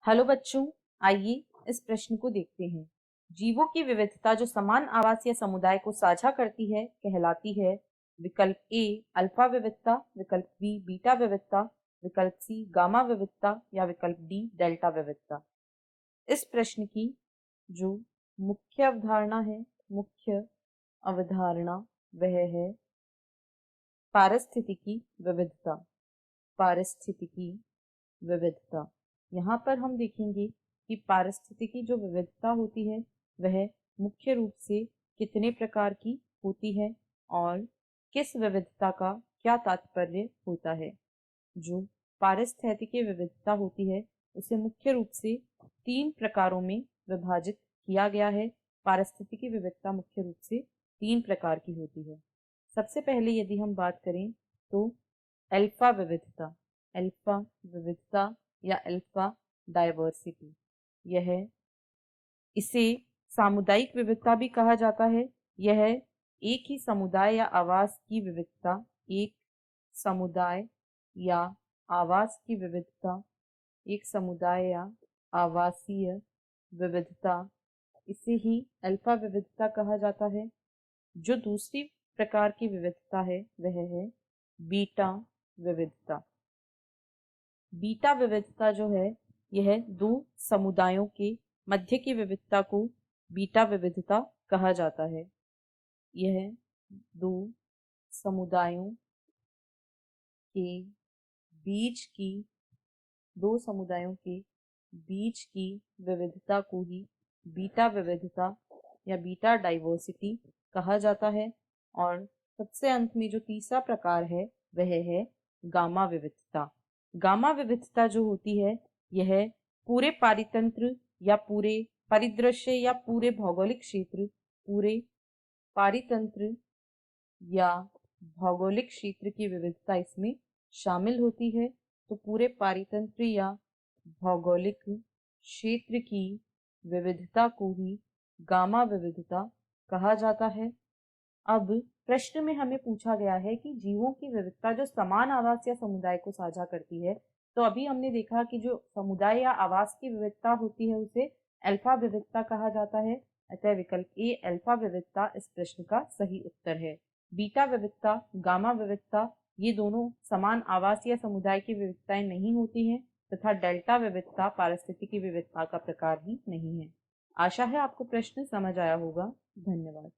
Hello बच्चों, आइए इस प्रश्न को देखते हैं। जीवों की विविधता जो समान आवास या समुदाय को साझा करती है कहलाती है विकल्प ए अल्फा विविधता, विकल्प बी बीटा विविधता, विकल्प सी गामा विविधता या विकल्प डी डेल्टा विविधता। इस प्रश्न की जो मुख्य अवधारणा वह है पारिस्थितिकी विविधता। पारिस्थितिकी विविधता, यहाँ पर हम देखेंगे कि पारिस्थितिकी जो विविधता होती है वह मुख्य रूप से कितने प्रकार की होती है और किस विविधता का क्या तात्पर्य होता है। जो पारिस्थितिकी विविधता होती है उसे मुख्य रूप से 3 प्रकारों में विभाजित किया गया है। पारिस्थितिकी विविधता मुख्य रूप से 3 प्रकार की होती है। सबसे पहले यदि हम बात करें तो अल्फा विविधता। अल्फा विविधता या अल्फा डायवर्सिटी, यह इसे सामुदायिक विविधता भी कहा जाता है। यह एक ही समुदाय या आवास की विविधता, एक समुदाय या आवास की विविधता, एक समुदाय या आवासीय विविधता, इसे ही अल्फा विविधता कहा जाता है। जो दूसरी प्रकार की विविधता है वह है बीटा विविधता। बीटा विविधता जो है यह 2 समुदायों के मध्य की विविधता को बीटा विविधता कहा जाता है। यह 2 समुदायों के बीच की 2 समुदायों के बीच की विविधता को ही बीटा विविधता या बीटा डाइवर्सिटी कहा जाता है। और सबसे अंत में जो तीसरा प्रकार है वह है गामा विविधता। गामा विविधता जो होती है यह पूरे पारितंत्र या पूरे परिदृश्य या पूरे भौगोलिक क्षेत्र, पूरे पारितंत्र या भौगोलिक क्षेत्र की विविधता इसमें शामिल होती है। तो पूरे पारितंत्र या भौगोलिक क्षेत्र की विविधता को ही गामा विविधता कहा जाता है। अब प्रश्न में हमें पूछा गया है कि जीवों की विविधता जो समान आवास या समुदाय को साझा करती है। तो अभी हमने देखा कि जो समुदाय या आवास की विविधता होती है उसे अल्फा विविधता कहा जाता है। अतः विकल्प ए अल्फा विविधता इस प्रश्न का सही उत्तर है। बीटा विविधता, गामा विविधता ये दोनों समान आवास या समुदाय की विविधताएं नहीं होती हैं तथा डेल्टा विविधता पारिस्थितिकी विविधता का प्रकार ही नहीं है। आशा है आपको प्रश्न समझ आया होगा। धन्यवाद।